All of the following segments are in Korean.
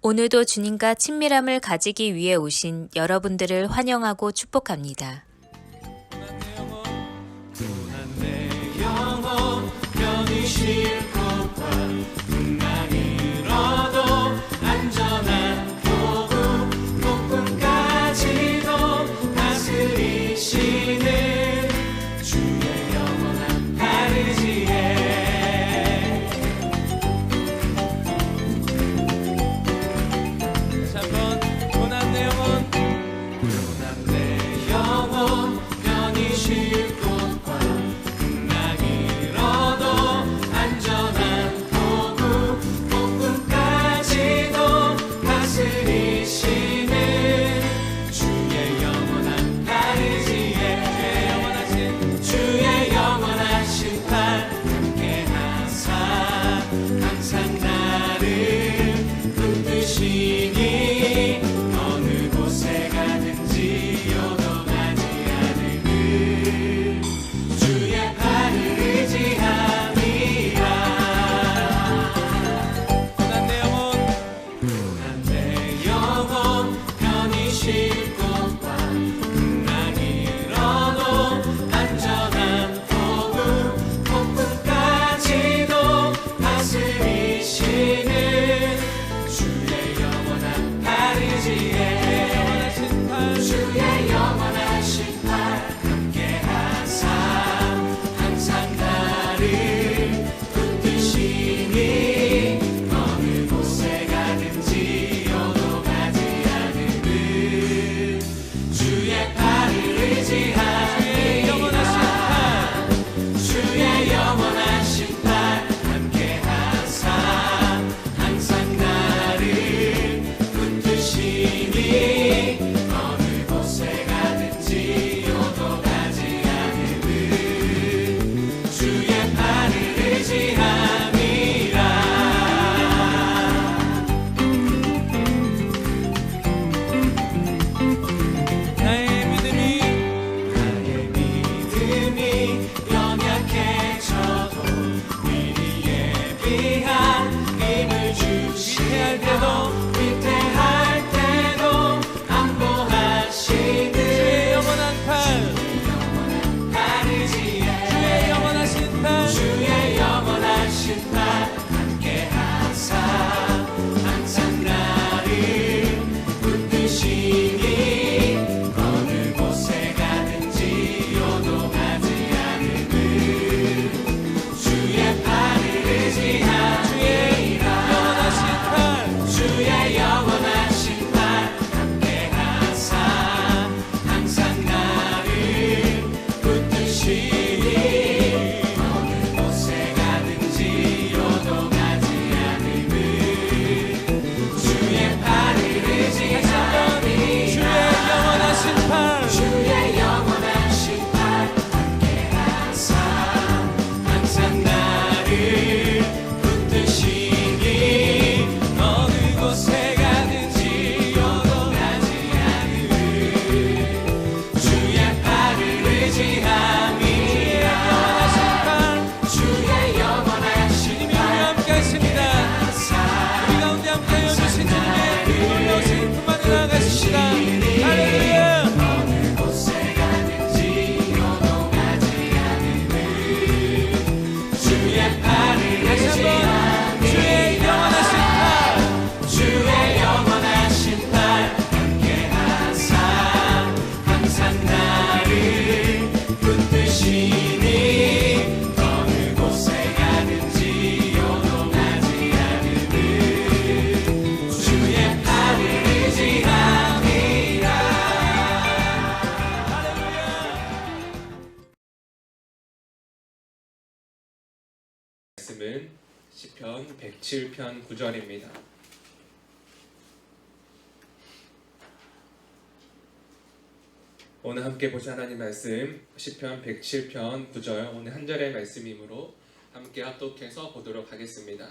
오늘도 주님과 친밀함을 가지기 위해 오신 여러분들을 환영하고 축복합니다. 고난 내 영혼 편히 쉴 곳과 풍랑을 얻어 안전한 도구 폭풍까지도 다스리시는 주의 영원한 가르지에 3번 고난 내 영혼 편히 쉴 곳과 풍랑을 얻어 안전한 도구 폭풍까지도 다스리시는 주의 영원한 가르지에 주의 영원하신 팔 함께하사 항상 나를 붙드시니 어느 곳에 가든지 요동하지 않음을 주의 팔을 의지함이라. 고난 내 영혼 편히 쉴 곳과 풍랑을 얻어 안전한 도구 폭풍까지도 다스리시는 주의 영원한 가르지에 주의 영원하신 팔 함께하사 항상 나를 붙드시니 어느 곳에 가든지 요동하지 않음을 주의 팔을 의지함이라. 주의 영원하신 팔 함께하사 항상 나를 붙드시니 어느 곳에 가든지 요동하지 않음을 주의 팔을 의지함이라. 나의 믿음이 연약해져도 미리 예비한 힘을 주시할 때도 위태할 때도 안보하시는 주의 영원한 팔 가르지에 주의 영원하신 팔 함께하사 항상 나를 붙드시니 어느 곳에 가든지 요동하지 않음을 주의 팔을 의지함이라. 주의 영원하신 팔 함께하사 항상 나를 붙드시니 어느 곳에 가든지 요동하지 않음을 주의 팔을 의지함이라. 주의 영원하신 팔 함께하사 항상 나를 붙드시니 어느 곳에 가든지 요동하지 않음을 주의 팔을 의지함이라. 주의 영원하신 팔 함께하십니다. 우리 가운데 함께하여 주신 주님의 놀라우신 품안에 나아가십시다. 할렐루야. 어느 곳에 가든지 요동하지 않음을 주의 팔을 의지함이라. 주의 영원하신 팔 함께하사 항상 나를 붙드시니 어느 곳에 가든지 요동하지 않음을 주의 팔을 의지함이라. 말씀은 시편 107편 9절입니다. 오늘 함께 보실 하나님 말씀 시편 107편 9절 오늘 한 절의 말씀이므로 함께 합독해서 보도록 하겠습니다.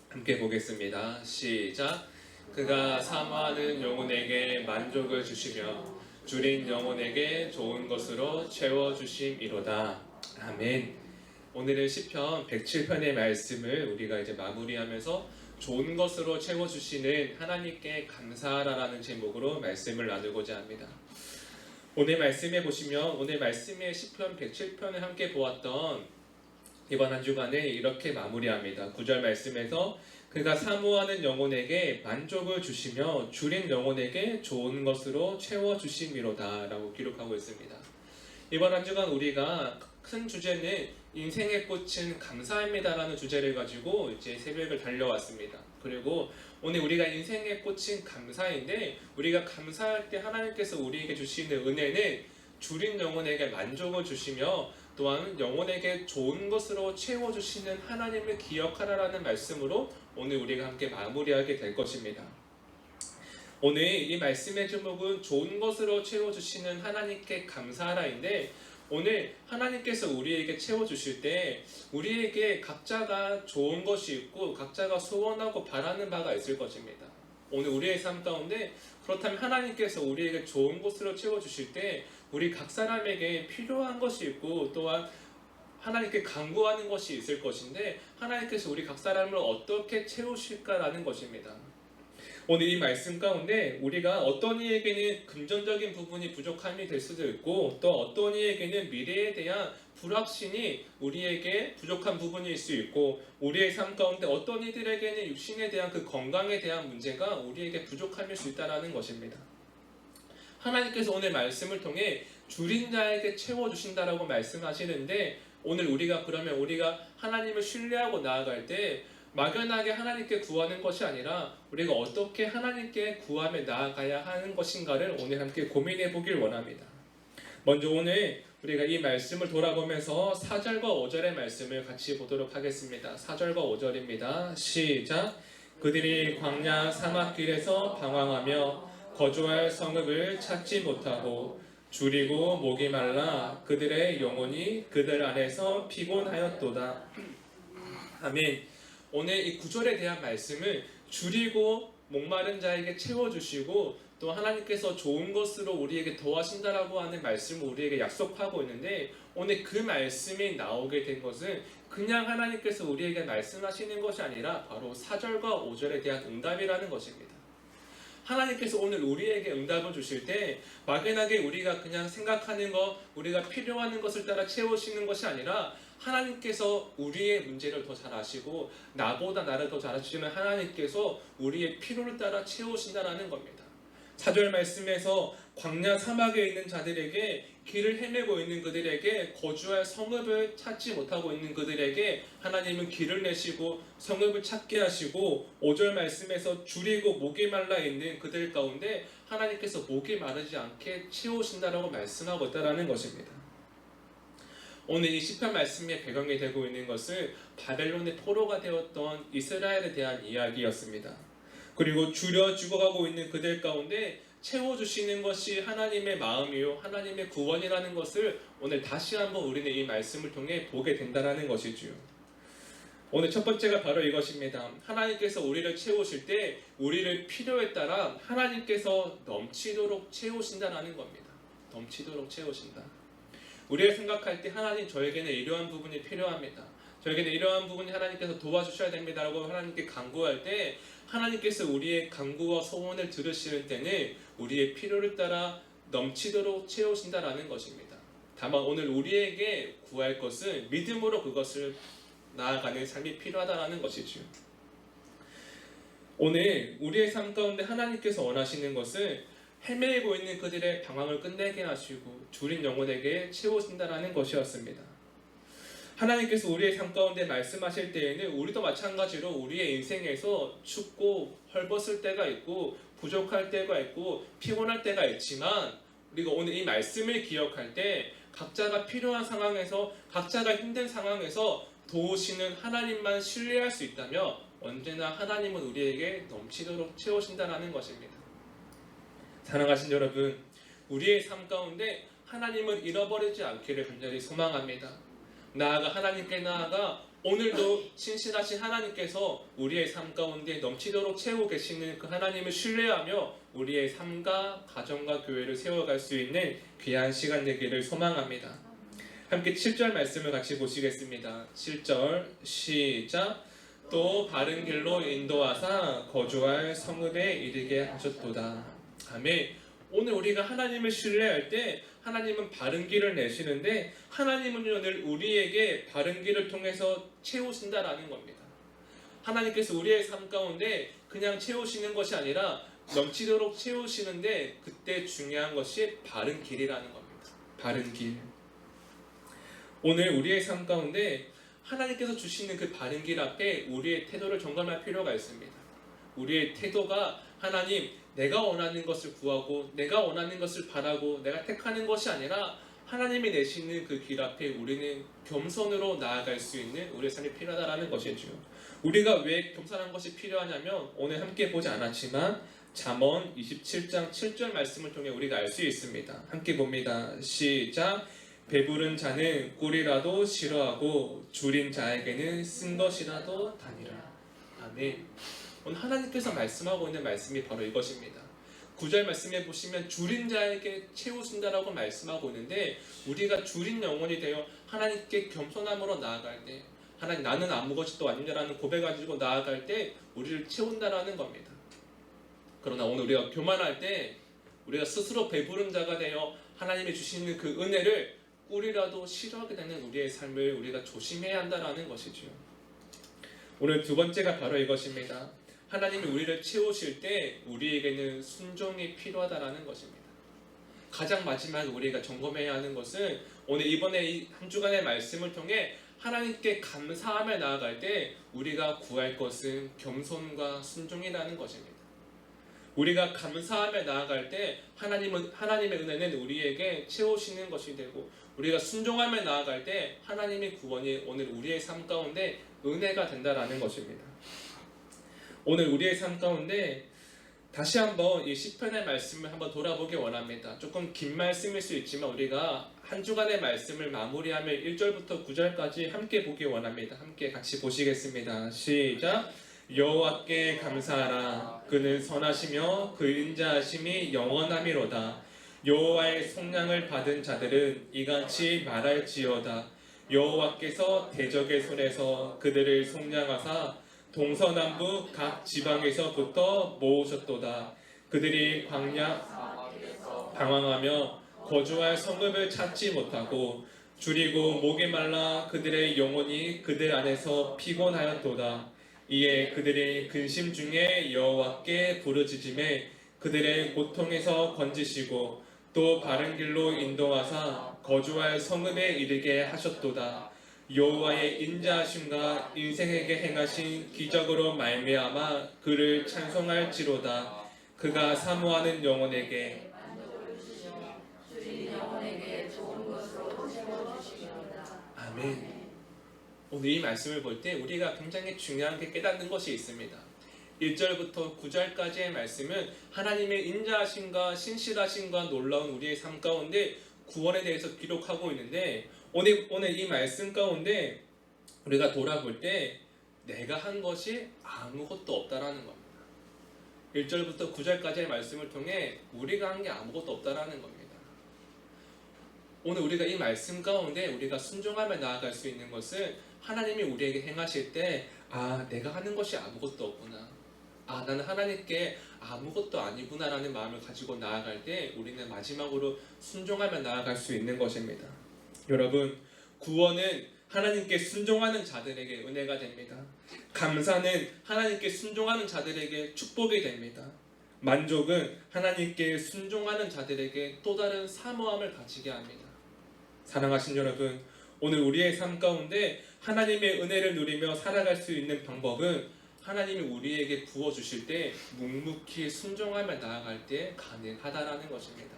함께 보겠습니다. 시작. 그가 사모하는 영혼에게 만족을 주시며 줄인 영혼에게 좋은 것으로 채워주심이로다. 아멘. 오늘은 시편 107편의 말씀을 우리가 이제 마무리하면서 좋은 것으로 채워주시는 하나님께 감사하라는 제목으로 말씀을 나누고자 합니다. 오늘 말씀에 보시면 오늘 말씀의 시편 107편을 함께 보았던 이번 한 주간에 이렇게 마무리합니다. 9절 말씀에서 그가 사모하는 영혼에게 만족을 주시며 줄인 영혼에게 좋은 것으로 채워주심이로다 라고 기록하고 있습니다. 이번 한 주간 우리가 큰 주제는 인생의 꽃은 감사입니다라는 주제를 가지고 이제 새벽을 달려왔습니다. 그리고 오늘 우리가 인생의 꽃은 감사인데 우리가 감사할 때 하나님께서 우리에게 주시는 은혜는 줄인 영혼에게 만족을 주시며 또한 영혼에게 좋은 것으로 채워주시는 하나님을 기억하라라는 말씀으로 오늘 우리가 함께 마무리하게 될 것입니다. 오늘 이 말씀의 제목은 좋은 것으로 채워주시는 하나님께 감사하라인데 오늘 하나님께서 우리에게 채워주실 때 우리에게 각자가 좋은 것이 있고 각자가 소원하고 바라는 바가 있을 것입니다. 오늘 우리의 삶 가운데 그렇다면 하나님께서 우리에게 좋은 것으로 채워주실 때 우리 각 사람에게 필요한 것이 있고 또한 하나님께 간구하는 것이 있을 것인데 하나님께서 우리 각 사람을 어떻게 채우실까라는 것입니다. 오늘 이 말씀 가운데 우리가 어떤 이에게는 금전적인 부분이 부족함이 될 수도 있고 또 어떤 이에게는 미래에 대한 불확신이 우리에게 부족한 부분일 수 있고 우리의 삶 가운데 어떤 이들에게는 육신에 대한 그 건강에 대한 문제가 우리에게 부족함일 수 있다는 것입니다. 하나님께서 오늘 말씀을 통해 줄인 자에게 채워주신다라고 말씀하시는데 오늘 우리가 그러면 우리가 하나님을 신뢰하고 나아갈 때 막연하게 하나님께 구하는 것이 아니라 우리가 어떻게 하나님께 구하며 나아가야 하는 것인가를 오늘 함께 고민해 보길 원합니다. 먼저 오늘 우리가 이 말씀을 돌아보면서 4절과 5절의 말씀을 같이 보도록 하겠습니다. 4절과 5절입니다. 시작! 그들이 광야 사막길에서 방황하며 거주할 성읍을 찾지 못하고 줄이고 목이 말라 그들의 영혼이 그들 안에서 피곤하였도다. 아멘. 오늘 이 9절에 대한 말씀을 줄이고 목마른 자에게 채워주시고 또 하나님께서 좋은 것으로 우리에게 더하신다라고 하는 말씀을 우리에게 약속하고 있는데 오늘 그 말씀이 나오게 된 것은 그냥 하나님께서 우리에게 말씀하시는 것이 아니라 바로 4절과 5절에 대한 응답이라는 것입니다. 하나님께서 오늘 우리에게 응답을 주실 때 막연하게 우리가 그냥 생각하는 것, 우리가 필요한 것을 따라 채우시는 것이 아니라 하나님께서 우리의 문제를 더 잘 아시고 나보다 나를 더 잘 아시는 하나님께서 우리의 필요를 따라 채우신다라는 겁니다. 4절 말씀에서 광야 사막에 있는 자들에게 길을 헤매고 있는 그들에게 거주할 성읍을 찾지 못하고 있는 그들에게 하나님은 길을 내시고 성읍을 찾게 하시고 5절 말씀에서 줄이고 목이 말라 있는 그들 가운데 하나님께서 목이 마르지 않게 채우신다라고 말씀하고 있다는 것입니다. 오늘 이 시편 말씀의 배경이 되고 있는 것은 바벨론의 포로가 되었던 이스라엘에 대한 이야기였습니다. 그리고 줄여 죽어가고 있는 그들 가운데 채워주시는 것이 하나님의 마음이요 하나님의 구원이라는 것을 오늘 다시 한번 우리는 이 말씀을 통해 보게 된다는 것이지요. 오늘 첫 번째가 바로 이것입니다. 하나님께서 우리를 채우실 때 우리를 필요에 따라 하나님께서 넘치도록 채우신다는 겁니다. 넘치도록 채우신다. 우리가 생각할 때 하나님 저에게는 이러한 부분이 필요합니다. 저에게는 이러한 부분이 하나님께서 도와주셔야 됩니다라고 하나님께 간구할 때 하나님께서 우리의 간구와 소원을 들으시는 때는 우리의 필요를 따라 넘치도록 채우신다라는 것입니다. 다만 오늘 우리에게 구할 것은 믿음으로 그것을 나아가는 삶이 필요하다라는 것이죠. 오늘 우리의 삶 가운데 하나님께서 원하시는 것은 헤매고 있는 그들의 방황을 끝내게 하시고 줄인 영혼에게 채우신다라는 것이었습니다. 하나님께서 우리의 삶 가운데 말씀하실 때에는 우리도 마찬가지로 우리의 인생에서 춥고 헐벗을 때가 있고 부족할 때가 있고 피곤할 때가 있지만 우리가 오늘 이 말씀을 기억할 때 각자가 필요한 상황에서 각자가 힘든 상황에서 도우시는 하나님만 신뢰할 수 있다며 언제나 하나님은 우리에게 넘치도록 채우신다는 것입니다. 사랑하신 여러분, 우리의 삶 가운데 하나님을 잃어버리지 않기를 간절히 소망합니다. 나아가 하나님께 나아가 오늘도 신실하신 하나님께서 우리의 삶 가운데 넘치도록 채우고 계시는 그 하나님을 신뢰하며 우리의 삶과 가정과 교회를 세워갈 수 있는 귀한 시간 되기를 소망합니다. 함께 7절 말씀을 같이 보시겠습니다. 7절 시작. 또 바른 길로 인도하사 거주할 성읍에 이르게 하셨도다. 아멘. 오늘 우리가 하나님을 신뢰할 때 하나님은 바른 길을 내시는데 하나님은 오늘 우리에게 바른 길을 통해서 채우신다라는 겁니다. 하나님께서 우리의 삶 가운데 그냥 채우시는 것이 아니라 넘치도록 채우시는데 그때 중요한 것이 바른 길이라는 겁니다. 바른 길. 오늘 우리의 삶 가운데 하나님께서 주시는 그 바른 길 앞에 우리의 태도를 점검할 필요가 있습니다. 우리의 태도가 하나님, 내가 원하는 것을 구하고 내가 원하는 것을 바라고 내가 택하는 것이 아니라 하나님이 내시는 그 길 앞에 우리는 겸손으로 나아갈 수 있는 우리의 삶이 필요하다는 것이죠. 우리가 왜 겸손한 것이 필요하냐면 오늘 함께 보지 않았지만 잠언 27장 7절 말씀을 통해 우리가 알 수 있습니다. 함께 봅니다. 시작. 배부른 자는 꿀이라도 싫어하고 줄인 자에게는 쓴 것이라도 다니라. 아멘. 오늘 하나님께서 말씀하고 있는 말씀이 바로 이것입니다. 9절 말씀에 보시면 줄인 자에게 채우신다라고 말씀하고 있는데 우리가 줄인 영혼이 되어 하나님께 겸손함으로 나아갈 때 하나님 나는 아무것도 아니냐라는 고백 가지고 나아갈 때 우리를 채운다라는 겁니다. 그러나 오늘 우리가 교만할 때 우리가 스스로 배부른 자가 되어 하나님이 주시는 그 은혜를 꿀이라도 싫어하게 되는 우리의 삶을 우리가 조심해야 한다라는 것이죠. 오늘 두 번째가 바로 이것입니다. 하나님이 우리를 채우실 때 우리에게는 순종이 필요하다라는 것입니다. 가장 마지막에 우리가 점검해야 하는 것은 오늘 이번에 이 한 주간의 말씀을 통해 하나님께 감사하며 나아갈 때 우리가 구할 것은 겸손과 순종이라는 것입니다. 우리가 감사하며 나아갈 때 하나님의 은혜는 우리에게 채우시는 것이 되고 우리가 순종하며 나아갈 때 하나님의 구원이 오늘 우리의 삶 가운데 은혜가 된다라는 것입니다. 오늘 우리의 삶 가운데 다시 한번 이 시편의 말씀을 한번 돌아보기 원합니다. 조금 긴 말씀일 수 있지만 우리가 한 주간의 말씀을 마무리하며 1절부터 9절까지 함께 보기 원합니다. 함께 같이 보시겠습니다. 시작. 여호와께 감사하라. 그는 선하시며 그 인자하심이 영원함이로다. 여호와의 속량을 받은 자들은 이같이 말할지어다. 여호와께서 대적의 손에서 그들을 속량하사 동서남북 각 지방에서부터 모으셨도다. 그들이 광야 방황하며 거주할 성읍을 찾지 못하고 줄이고 목이 말라 그들의 영혼이 그들 안에서 피곤하였도다. 이에 그들이 근심 중에 여호와께 부르짖음에 그들의 고통에서 건지시고 또 바른 길로 인도하사 거주할 성읍에 이르게 하셨도다. 여호와의 인자하심과 인생에게 행하신 기적으로 말미암아 그를 찬송할지로다. 그가 사모하는 영혼에게 아멘. 오늘 이 말씀을 볼 때 우리가 굉장히 중요한 게 깨닫는 것이 있습니다. 1절부터 9절까지의 말씀은 하나님의 인자하심과 신실하심과 놀라운 우리의 삶 가운데 구원에 대해서 기록하고 있는데 오늘 이 말씀 가운데 우리가 돌아볼 때 내가 한 것이 아무것도 없다라는 겁니다. 1절부터 9절까지의 말씀을 통해 우리가 한 게 아무것도 없다라는 겁니다. 오늘 우리가 이 말씀 가운데 우리가 순종하며 나아갈 수 있는 것은 하나님이 우리에게 행하실 때 내가 하는 것이 아무것도 없구나. 나는 하나님께 아무것도 아니구나 라는 마음을 가지고 나아갈 때 우리는 마지막으로 순종하며 나아갈 수 있는 것입니다. 여러분, 구원은 하나님께 순종하는 자들에게 은혜가 됩니다. 감사는 하나님께 순종하는 자들에게 축복이 됩니다. 만족은 하나님께 순종하는 자들에게 또 다른 사모함을 가지게 합니다. 사랑하신 여러분, 오늘 우리의 삶 가운데 하나님의 은혜를 누리며 살아갈 수 있는 방법은 하나님이 우리에게 부어주실 때 묵묵히 순종하며 나아갈 때 가능하다라는 것입니다.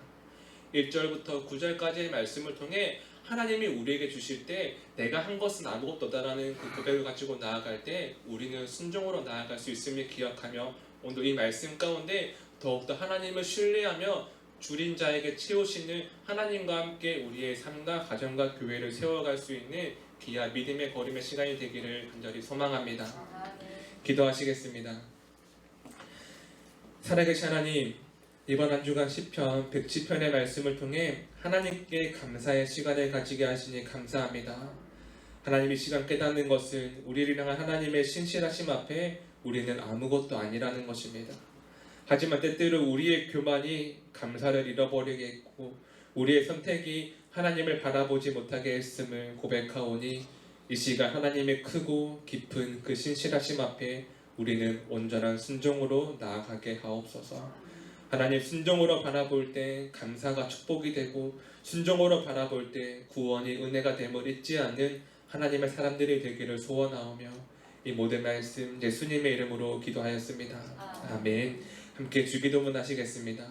1절부터 9절까지의 말씀을 통해 하나님이 우리에게 주실 때 내가 한 것은 아무것도 없다라는 그 고백을 가지고 나아갈 때 우리는 순종으로 나아갈 수 있음을 기억하며 오늘 이 말씀 가운데 더욱더 하나님을 신뢰하며 줄인 자에게 채우시는 하나님과 함께 우리의 삶과 가정과 교회를 세워갈 수 있는 귀한 믿음의 걸음의 시간이 되기를 간절히 소망합니다. 기도하시겠습니다. 살아계신 하나님, 이번 한 주간 시편 110편의 말씀을 통해 하나님께 감사의 시간을 가지게 하시니 감사합니다. 하나님 이 시간 깨닫는 것은 우리를 향한 하나님의 신실하심 앞에 우리는 아무것도 아니라는 것입니다. 하지만 때때로 우리의 교만이 감사를 잃어버리게 했고 우리의 선택이 하나님을 바라보지 못하게 했음을 고백하오니 이 시간 하나님의 크고 깊은 그 신실하심 앞에 우리는 온전한 순종으로 나아가게 하옵소서. 하나님 순종으로 바라볼 때 감사가 축복이 되고 순종으로 바라볼 때 구원이 은혜가 됨을 잊지 않는 하나님의 사람들이 되기를 소원하오며 이 모든 말씀 예수님의 이름으로 기도하였습니다. 아멘. 함께 주기도문 하시겠습니다.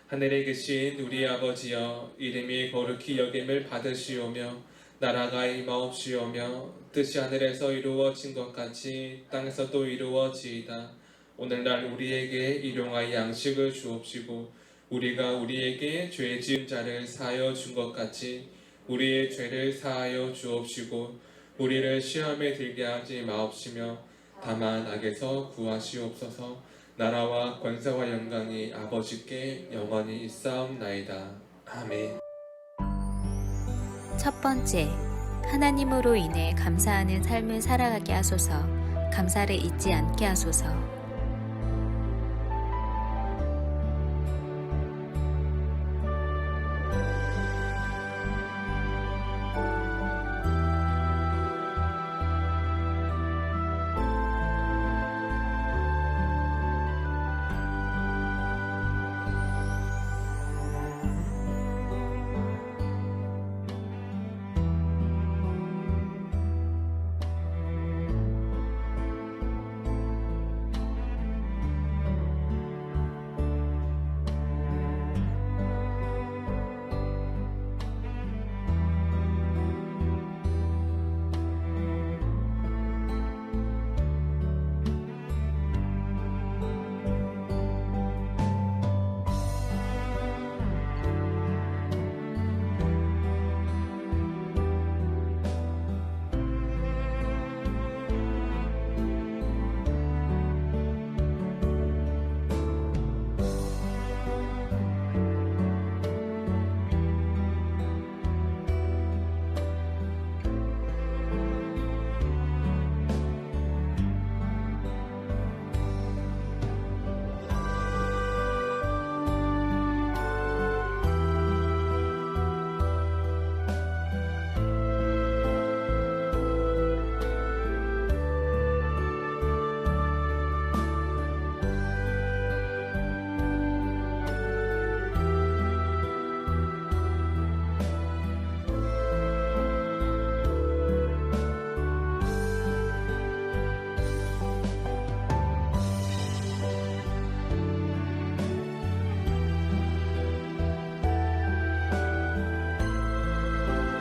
하늘에 계신 우리 아버지여, 이름이 거룩히 여김을 받으시오며 나라가 임하옵시오며 뜻이 하늘에서 이루어진 것 같이 땅에서도 이루어지이다. 오늘날 우리에게 일용할 양식을 주옵시고 우리가 우리에게 죄 지은 자를 사하여 준 것 같이 우리의 죄를 사하여 주옵시고 우리를 시험에 들게 하지 마옵시며 다만 악에서 구하시옵소서. 나라와 권세와 영광이 아버지께 영원히 있사옵나이다. 아멘. 첫 번째, 하나님으로 인해 감사하는 삶을 살아가게 하소서. 감사를 잊지 않게 하소서.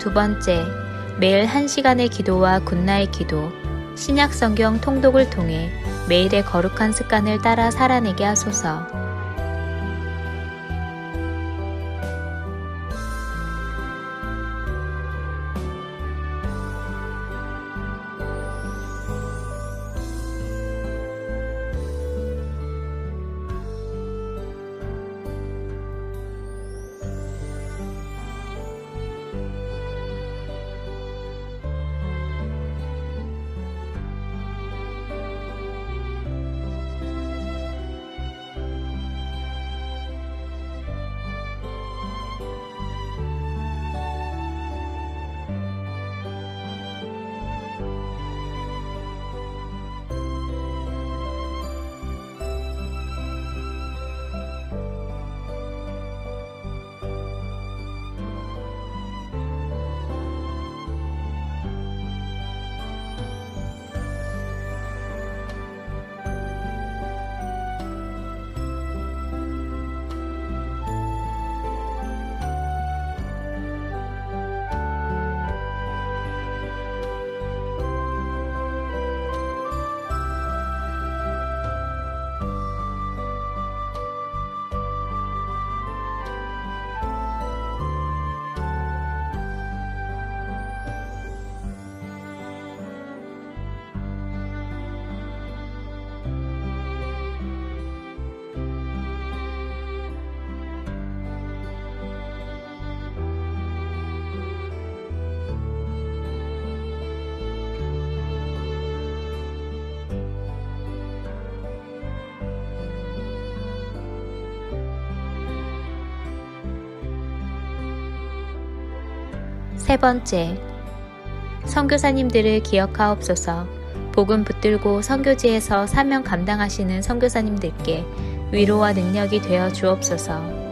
두 번째, 매일 1시간의 기도와 굿나잇 기도, 신약 성경 통독을 통해 매일의 거룩한 습관을 따라 살아내게 하소서. 세 번째, 선교사님들을 기억하옵소서. 복음 붙들고 선교지에서 사명 감당하시는 선교사님들께 위로와 능력이 되어 주옵소서.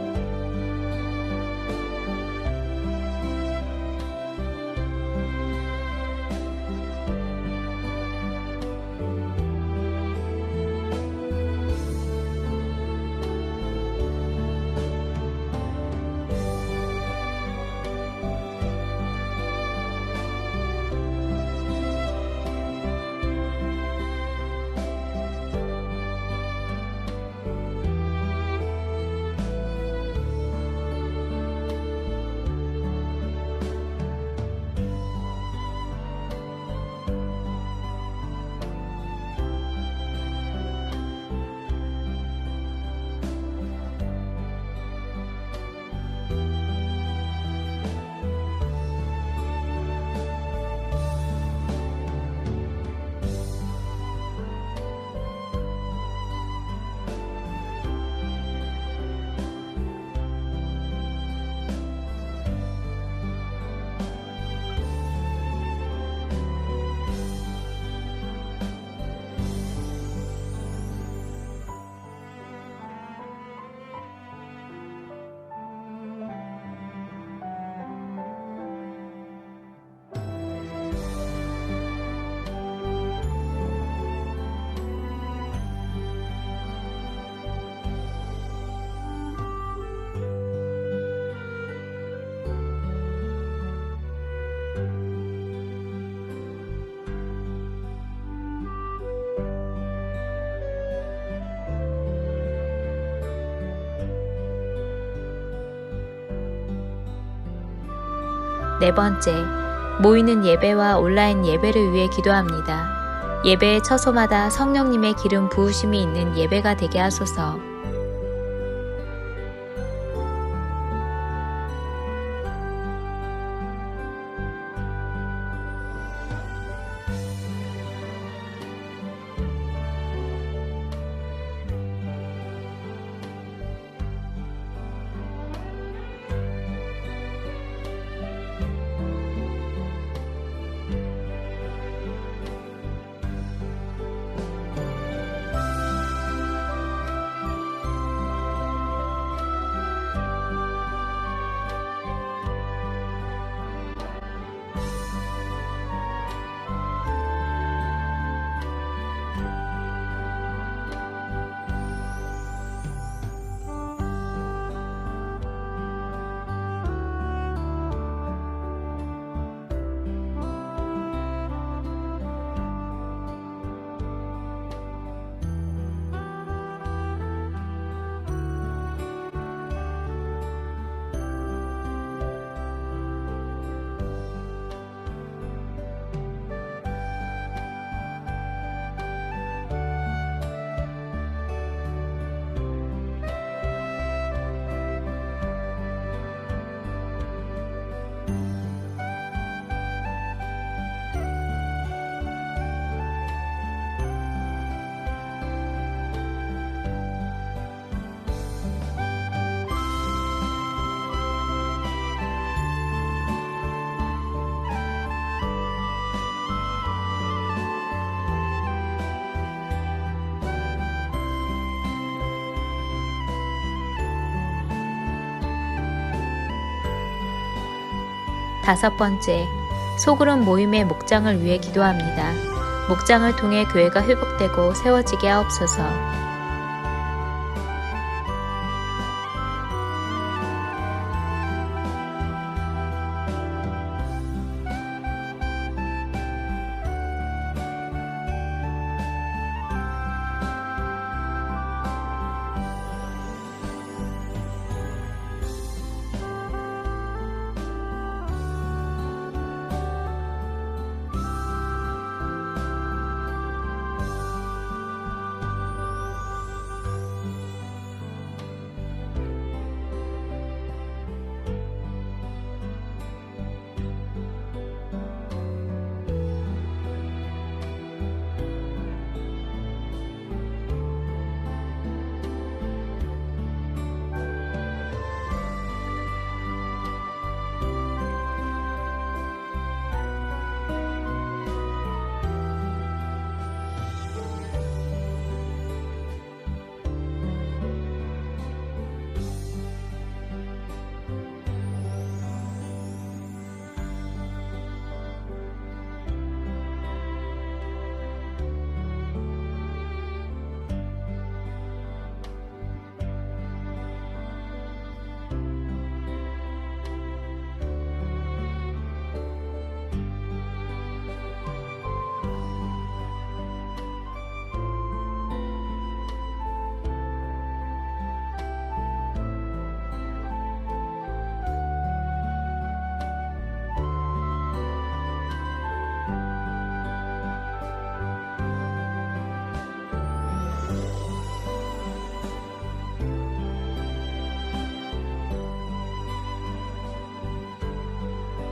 네 번째, 모이는 예배와 온라인 예배를 위해 기도합니다. 예배의 처소마다 성령님의 기름 부으심이 있는 예배가 되게 하소서. 다섯 번째, 소그룹 모임의 목장을 위해 기도합니다. 목장을 통해 교회가 회복되고 세워지게 하옵소서.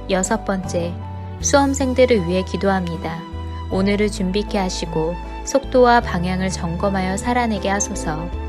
6번째, 수험생들을 위해 기도합니다. 오늘을 준비케 하시고 속도와 방향을 점검하여 살아내게 하소서.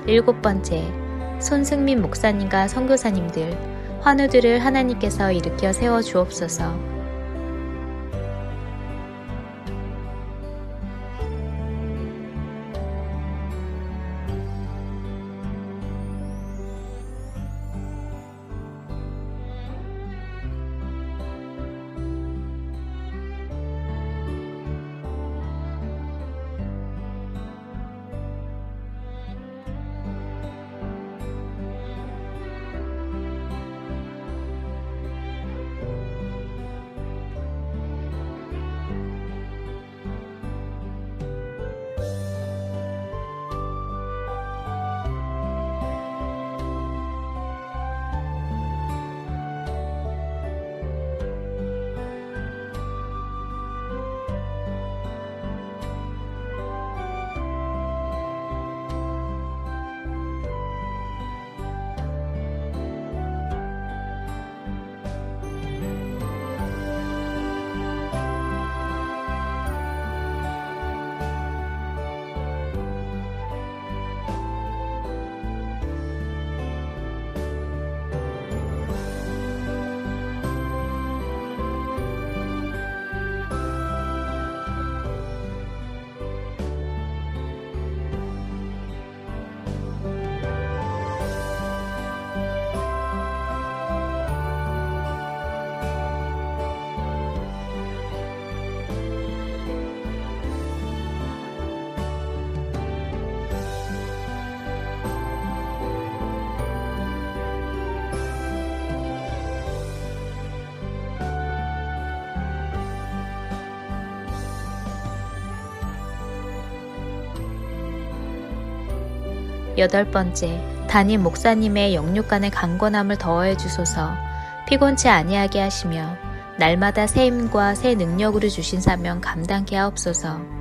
일곱 번째, 손승민 목사님과 선교사님들, 환우들을 하나님께서 일으켜 세워 주옵소서. 여덟 번째, 담임 목사님의 영육간의 강건함을 더해 주소서. 피곤치 아니하게 하시며 날마다 새 힘과 새 능력으로 주신 사명 감당케 하옵소서.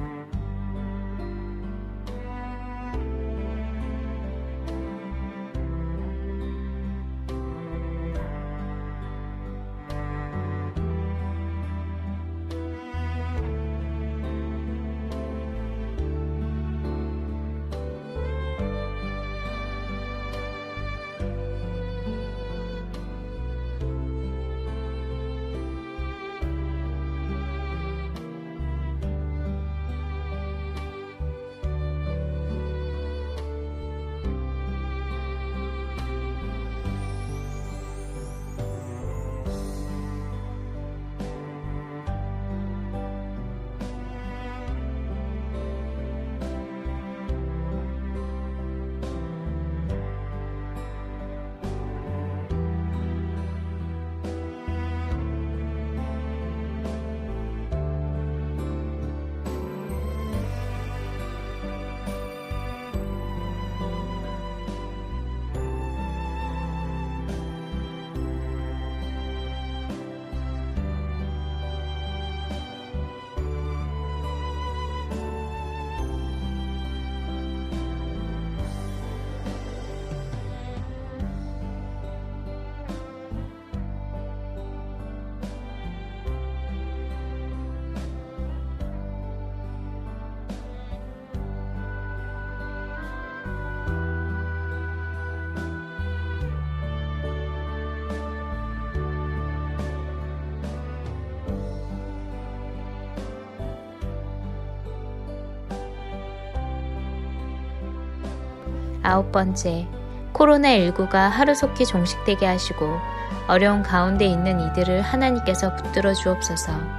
9번째, 코로나19가 하루속히 종식되게 하시고 어려운 가운데 있는 이들을 하나님께서 붙들어 주옵소서.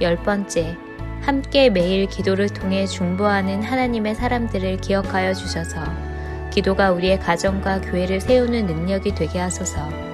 열 번째, 함께 매일 기도를 통해 중보하는 하나님의 사람들을 기억하여 주셔서 기도가 우리의 가정과 교회를 세우는 능력이 되게 하소서.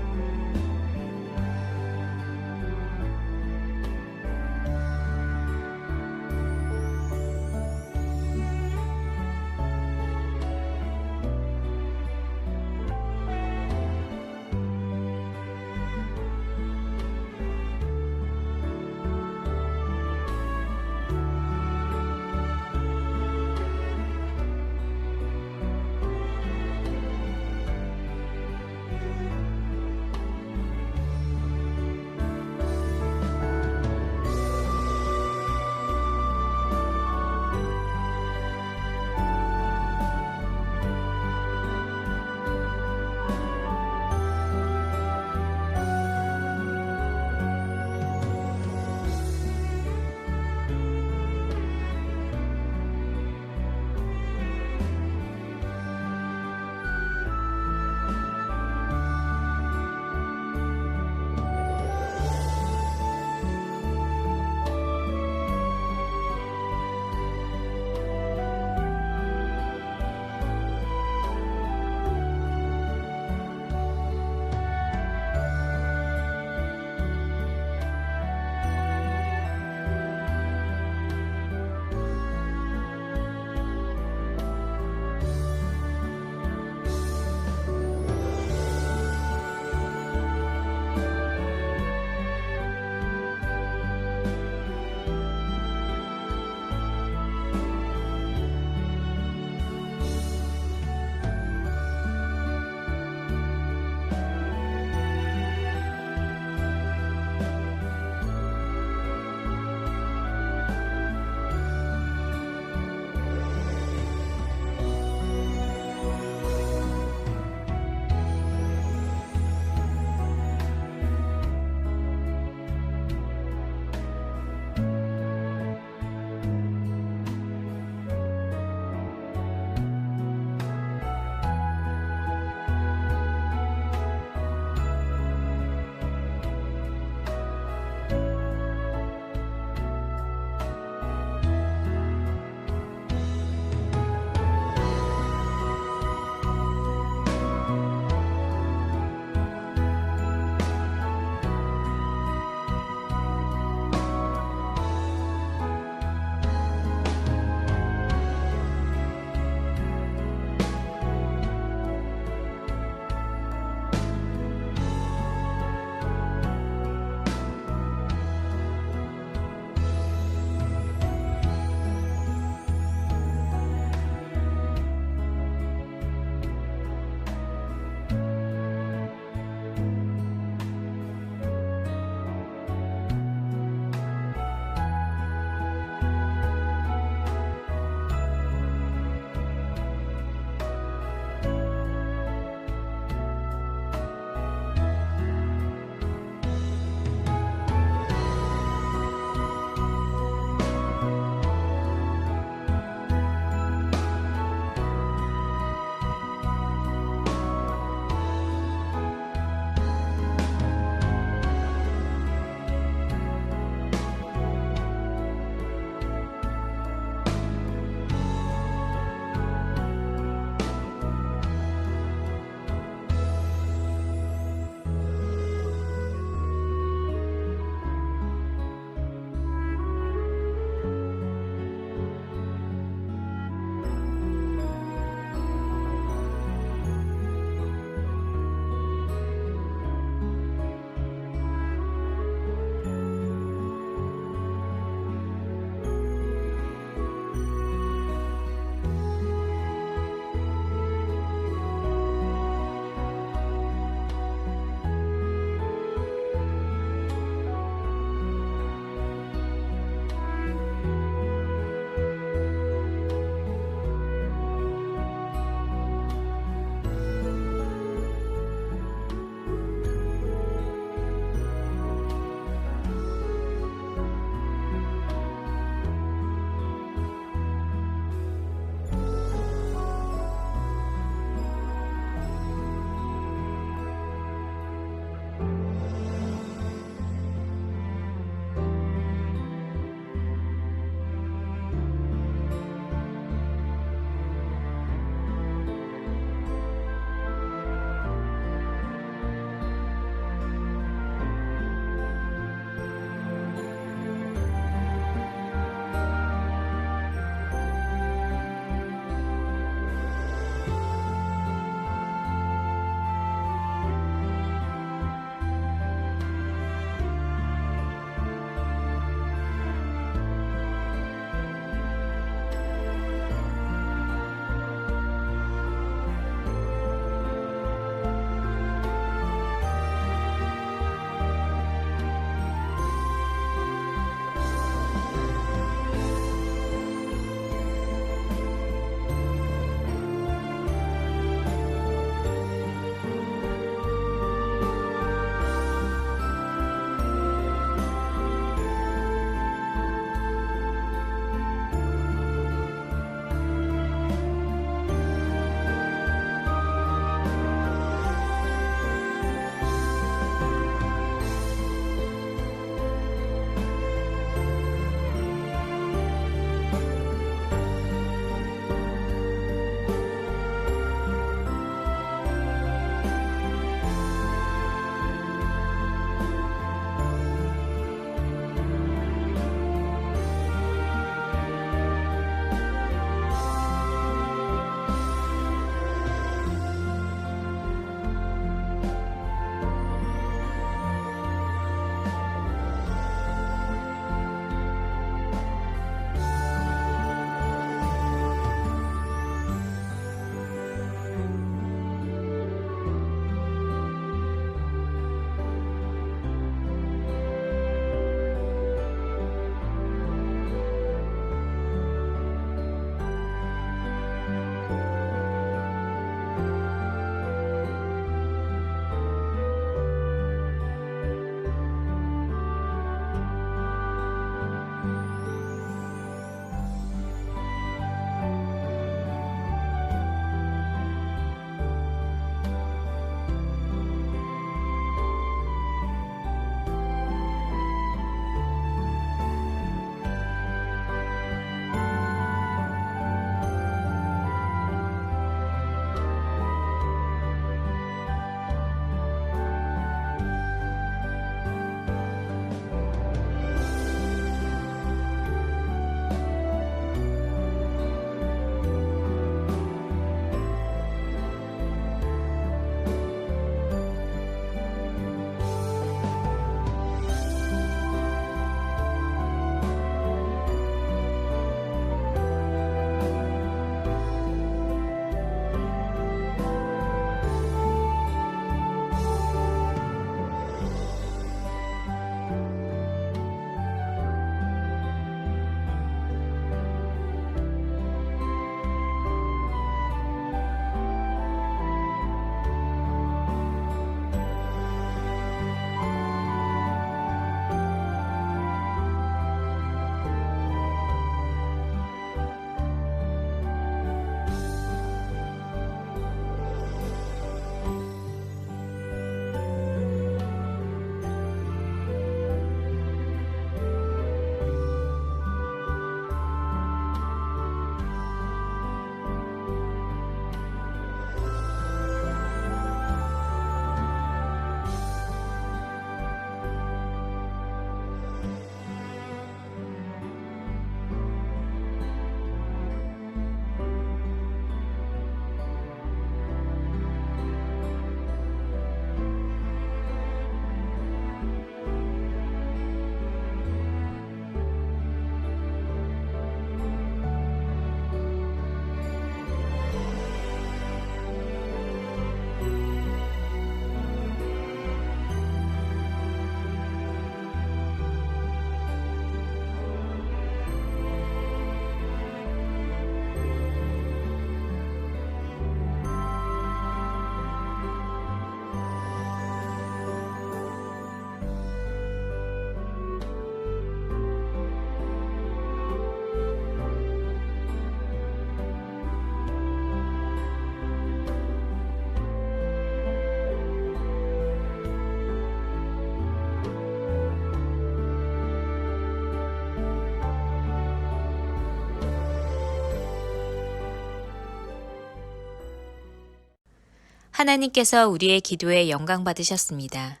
하나님께서 우리의 기도에 영광 받으셨습니다.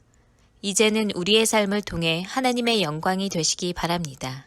이제는 우리의 삶을 통해 하나님의 영광이 되시기 바랍니다.